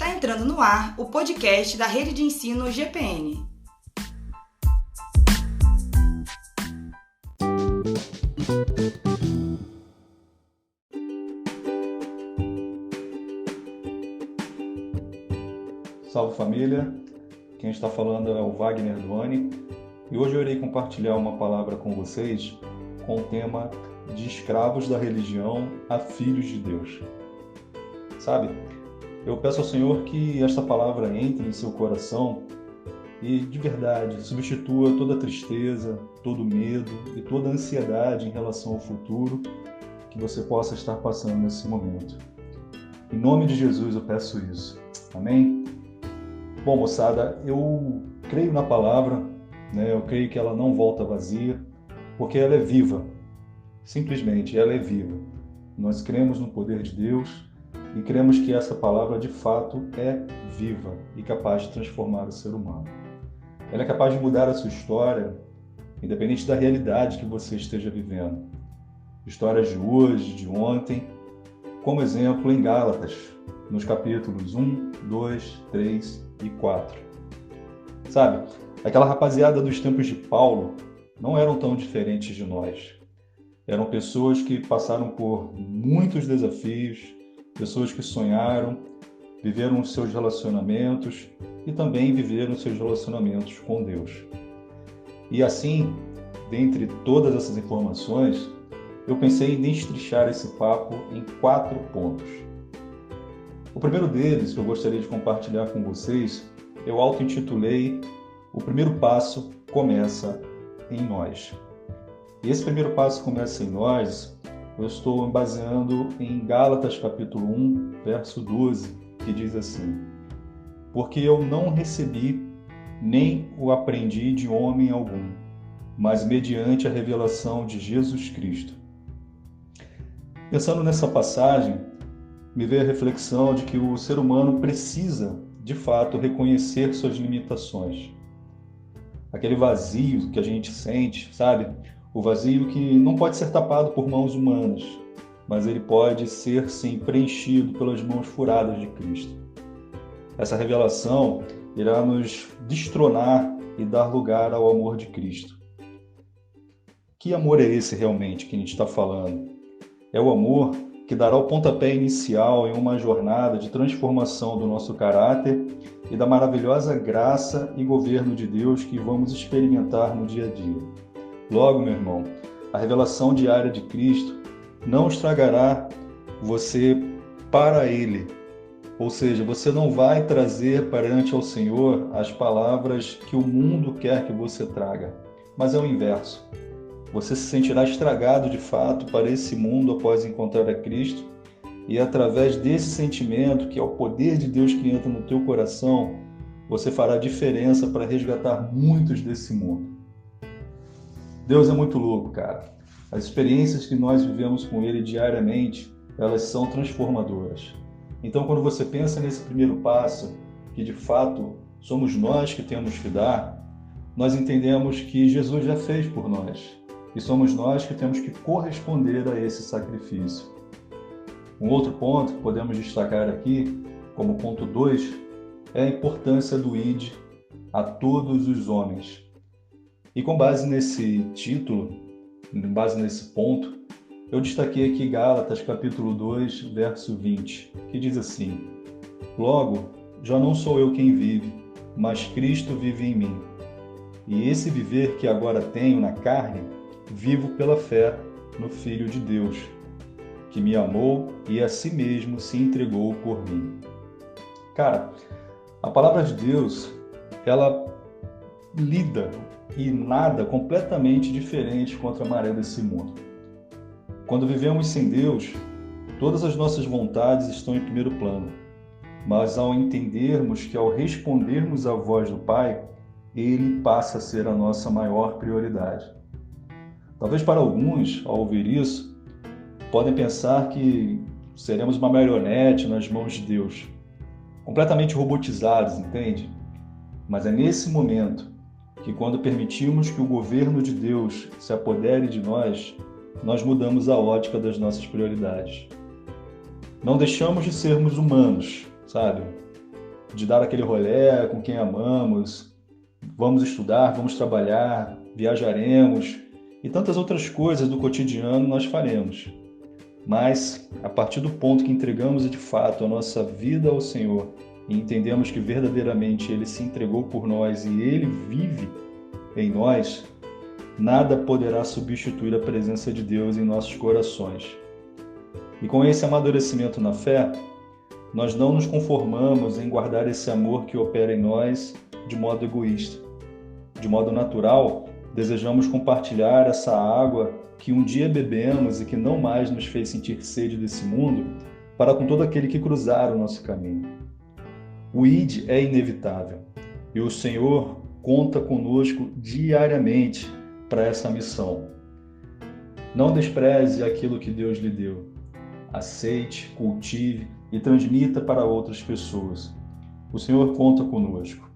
Está entrando no ar o podcast da Rede de Ensino GPN. Salve família, quem está falando é o Wagner Duani e hoje eu irei compartilhar uma palavra com vocês com o tema de escravos da religião a filhos de Deus. Sabe, eu peço ao Senhor que esta palavra entre em seu coração e de verdade substitua toda a tristeza, todo o medo e toda a ansiedade em relação ao futuro que você possa estar passando nesse momento. Em nome de Jesus eu peço isso. Amém? Bom, moçada, eu creio na palavra, eu creio que ela não volta vazia, porque ela é viva. Simplesmente, ela é viva. Nós cremos no poder de Deus e cremos que essa palavra, de fato, é viva e capaz de transformar o ser humano. Ela é capaz de mudar a sua história, independente da realidade que você esteja vivendo. Histórias de hoje, de ontem, como exemplo em Gálatas, nos capítulos 1, 2, 3 e 4. Sabe, aquela rapaziada dos tempos de Paulo não eram tão diferentes de nós. Eram pessoas que passaram por muitos desafios, pessoas que sonharam, viveram os seus relacionamentos e também viveram os seus relacionamentos com Deus. E assim, dentre todas essas informações, eu pensei em destrinchar esse papo em 4 pontos. O primeiro deles, que eu gostaria de compartilhar com vocês, eu auto-intitulei O Primeiro Passo Começa em Nós. E esse primeiro passo começa em nós, eu estou baseando em Gálatas capítulo 1, verso 12, que diz assim: Porque eu não recebi, nem o aprendi de homem algum, mas mediante a revelação de Jesus Cristo. Pensando nessa passagem, me veio a reflexão de que o ser humano precisa, de fato, reconhecer suas limitações. Aquele vazio que a gente sente, sabe? O vazio que não pode ser tapado por mãos humanas, mas ele pode ser, sim, preenchido pelas mãos furadas de Cristo. Essa revelação irá nos destronar e dar lugar ao amor de Cristo. Que amor é esse realmente que a gente está falando? É o amor que dará o pontapé inicial em uma jornada de transformação do nosso caráter e da maravilhosa graça e governo de Deus que vamos experimentar no dia a dia. Logo, meu irmão, a revelação diária de Cristo não estragará você para Ele. Ou seja, você não vai trazer perante ao Senhor as palavras que o mundo quer que você traga, mas é o inverso. Você se sentirá estragado de fato para esse mundo após encontrar a Cristo e através desse sentimento, que é o poder de Deus que entra no teu coração, você fará diferença para resgatar muitos desse mundo. Deus é muito louco, cara. As experiências que nós vivemos com Ele diariamente, elas são transformadoras. Então, quando você pensa nesse primeiro passo, que de fato somos nós que temos que dar, nós entendemos que Jesus já fez por nós. E somos nós que temos que corresponder a esse sacrifício. Um outro ponto que podemos destacar aqui, como ponto 2, é a importância do ID a todos os homens. E com base nesse título, com base nesse ponto, eu destaquei aqui Gálatas capítulo 2, verso 20, que diz assim: Logo, já não sou eu quem vive, mas Cristo vive em mim. E esse viver que agora tenho na carne, vivo pela fé no Filho de Deus, que me amou e a si mesmo se entregou por mim. Cara, a palavra de Deus, ela lida e nada completamente diferente contra a maré desse mundo. Quando vivemos sem Deus, todas as nossas vontades estão em primeiro plano, mas ao entendermos que ao respondermos à voz do Pai, Ele passa a ser a nossa maior prioridade. Talvez para alguns, ao ouvir isso, podem pensar que seremos uma marionete nas mãos de Deus, completamente robotizados, entende? Mas é nesse momento que, quando permitimos que o governo de Deus se apodere de nós, nós mudamos a ótica das nossas prioridades. Não deixamos de sermos humanos, sabe? de dar aquele rolê com quem amamos, vamos estudar, vamos trabalhar, viajaremos e tantas outras coisas do cotidiano nós faremos. Mas, a partir do ponto que entregamos de fato a nossa vida ao Senhor e entendemos que verdadeiramente Ele se entregou por nós e Ele vive em nós, nada poderá substituir a presença de Deus em nossos corações. E com esse amadurecimento na fé, nós não nos conformamos em guardar esse amor que opera em nós de modo egoísta. De modo natural, desejamos compartilhar essa água que um dia bebemos e que não mais nos fez sentir sede desse mundo para com todo aquele que cruzar o nosso caminho. O ID é inevitável e o Senhor conta conosco diariamente para essa missão. Não despreze aquilo que Deus lhe deu. Aceite, cultive e transmita para outras pessoas. O Senhor conta conosco.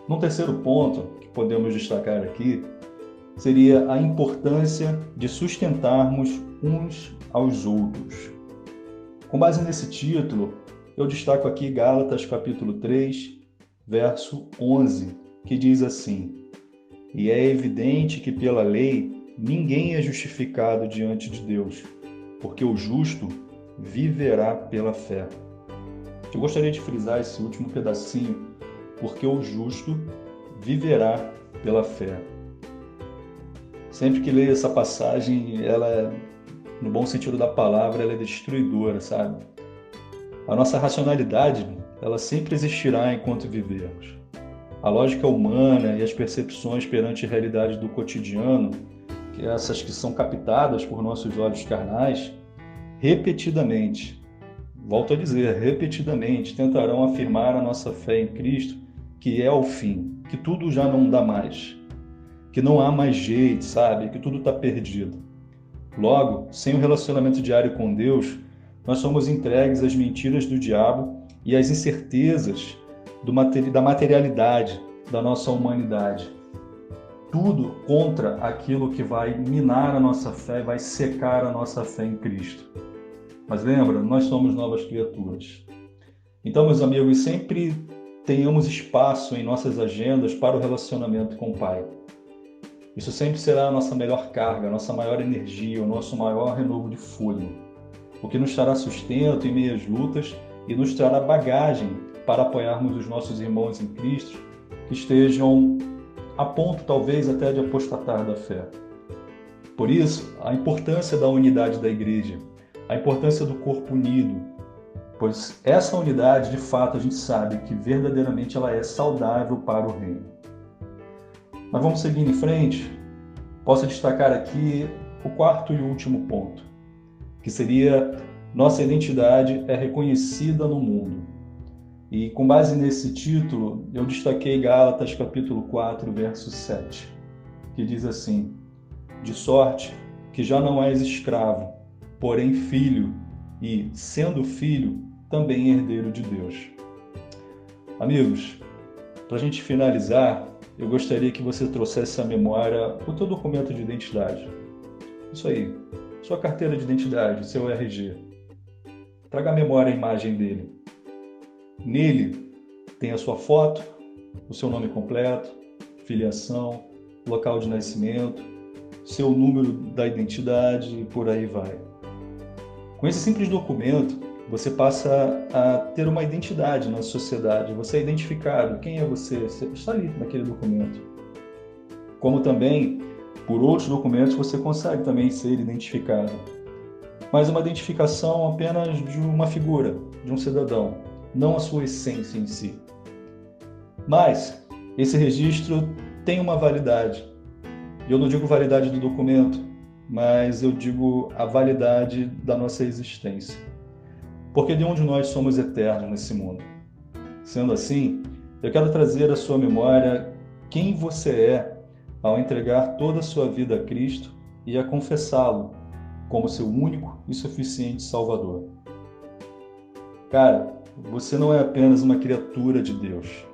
Num terceiro ponto que podemos destacar aqui, seria a importância de sustentarmos uns aos outros. Com base nesse título, eu destaco aqui Gálatas capítulo 3, verso 11, que diz assim: E é evidente que pela lei ninguém é justificado diante de Deus, porque o justo viverá pela fé. Eu gostaria de frisar esse último pedacinho, porque o justo viverá pela fé. Sempre que leio essa passagem, ela, no bom sentido da palavra, ela é destruidora, sabe? A nossa racionalidade, ela sempre existirá enquanto vivermos. A lógica humana e as percepções perante a realidade do cotidiano, que essas que são captadas por nossos olhos carnais, repetidamente, volto a dizer, repetidamente, tentarão afirmar a nossa fé em Cristo, que é o fim, que tudo já não dá mais, que não há mais jeito, sabe? Que tudo está perdido. Logo, sem um relacionamento diário com Deus, nós somos entregues às mentiras do diabo e às incertezas da materialidade da nossa humanidade. Tudo contra aquilo que vai minar a nossa fé, vai secar a nossa fé em Cristo. Mas lembra, nós somos novas criaturas. Então, meus amigos, sempre tenhamos espaço em nossas agendas para o relacionamento com o Pai. Isso sempre será a nossa melhor carga, a nossa maior energia, o nosso maior renovo de fôlego, o que nos trará sustento em meio às lutas e nos trará bagagem para apoiarmos os nossos irmãos em Cristo que estejam a ponto, talvez, até de apostatar da fé. Por isso, a importância da unidade da igreja, a importância do corpo unido, pois essa unidade, de fato, a gente sabe que verdadeiramente ela é saudável para o reino. Mas vamos seguir em frente. Posso destacar aqui o quarto e último ponto, que seria: nossa identidade é reconhecida no mundo. E com base nesse título, eu destaquei Gálatas capítulo 4, verso 7, que diz assim: de sorte que já não és escravo, porém filho, e, sendo filho, também herdeiro de Deus. Amigos, para a gente finalizar, eu gostaria que você trouxesse à memória o teu documento de identidade. Isso aí, sua carteira de identidade, seu RG. Traga à memória a imagem dele. Nele tem a sua foto, o seu nome completo, filiação, local de nascimento, seu número da identidade e por aí vai. Com esse simples documento, você passa a ter uma identidade na sociedade, você é identificado, quem é você? Você está ali naquele documento. Como também, por outros documentos, você consegue também ser identificado. Mas uma identificação apenas de uma figura, de um cidadão, não a sua essência em si. Mas esse registro tem uma validade. Eu não digo validade do documento, mas eu digo a validade da nossa existência. Porque nenhum de nós somos eternos nesse mundo. Sendo assim, eu quero trazer à sua memória quem você é ao entregar toda a sua vida a Cristo e a confessá-lo como seu único e suficiente Salvador. Cara, você não é apenas uma criatura de Deus.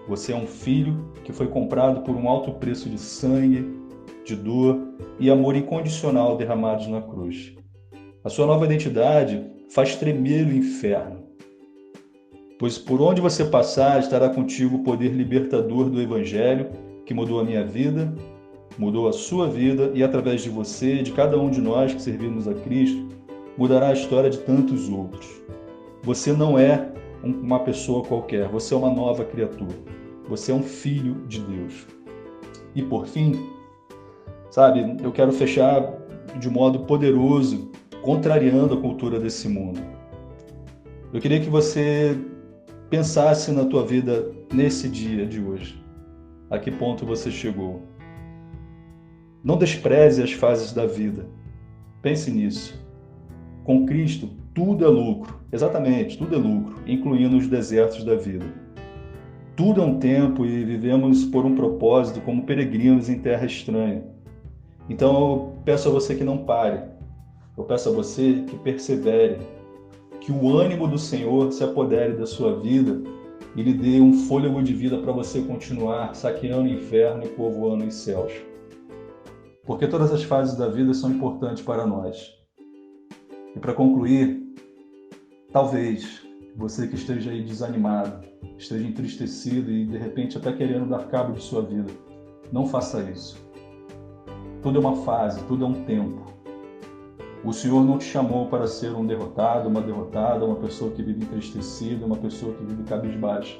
Você é um filho que foi comprado por um alto preço de sangue, de dor e amor incondicional derramados na cruz. A sua nova identidade faz tremer o inferno. pois por onde você passar estará contigo o poder libertador do Evangelho, que mudou a minha vida, mudou a sua vida e através de você, de cada um de nós que servimos a Cristo, mudará a história de tantos outros. Você não é uma pessoa qualquer, você é uma nova criatura. Você é um filho de Deus. E por fim, sabe, eu quero fechar de modo poderoso, contrariando a cultura desse mundo. Eu queria que você pensasse na tua vida nesse dia de hoje. A que ponto você chegou? Não despreze as fases da vida. Pense nisso. Com Cristo, tudo é lucro. Exatamente, tudo é lucro, incluindo os desertos da vida. Tudo é um tempo e vivemos por um propósito como peregrinos em terra estranha. Então eu peço a você que não pare. Eu peço a você que persevere. Que o ânimo do Senhor se apodere da sua vida e lhe dê um fôlego de vida para você continuar saqueando o inferno e povoando os céus. Porque todas as fases da vida são importantes para nós. E para concluir, talvez você que esteja aí desanimado, esteja entristecido e de repente até querendo dar cabo de sua vida, não faça isso. Tudo é uma fase, tudo é um tempo. O Senhor não te chamou para ser um derrotado, uma derrotada, uma pessoa que vive entristecida, uma pessoa que vive cabisbaixa.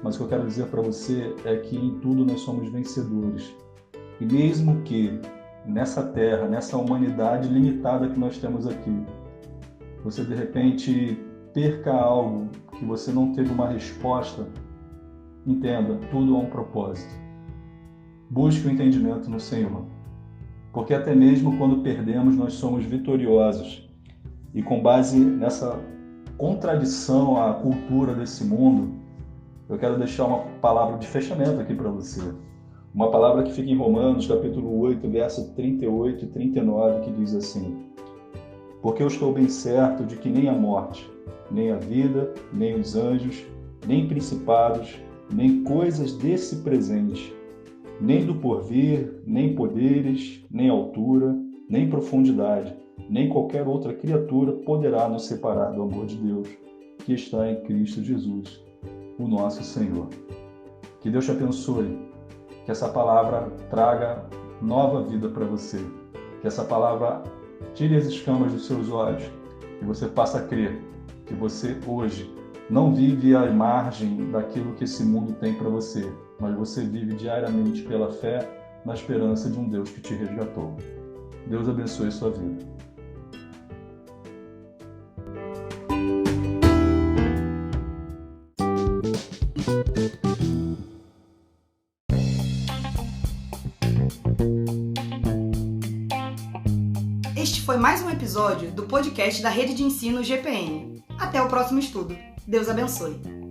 Mas o que eu quero dizer para você é que em tudo nós somos vencedores. E mesmo que nessa terra, nessa humanidade limitada que nós temos aqui, você de repente perca algo que você não teve uma resposta, entenda, tudo há um propósito. Busque o entendimento no Senhor. Porque até mesmo quando perdemos, nós somos vitoriosos. E com base nessa contradição à cultura desse mundo, eu quero deixar uma palavra de fechamento aqui para você. Uma palavra que fica em Romanos, capítulo 8, verso 38 e 39, que diz assim: porque eu estou bem certo de que nem a morte, nem a vida, nem os anjos, nem principados, nem coisas desse presente, nem do porvir, nem poderes, nem altura, nem profundidade, nem qualquer outra criatura poderá nos separar do amor de Deus, que está em Cristo Jesus, o nosso Senhor. Que Deus te abençoe, que essa palavra traga nova vida para você, que essa palavra tire as escamas dos seus olhos, que você possa crer que você hoje não vive à margem daquilo que esse mundo tem para você, mas você vive diariamente pela fé, na esperança de um Deus que te resgatou. Deus abençoe sua vida. Este foi mais um episódio do podcast da Rede de Ensino GPN. Até o próximo estudo. Deus abençoe.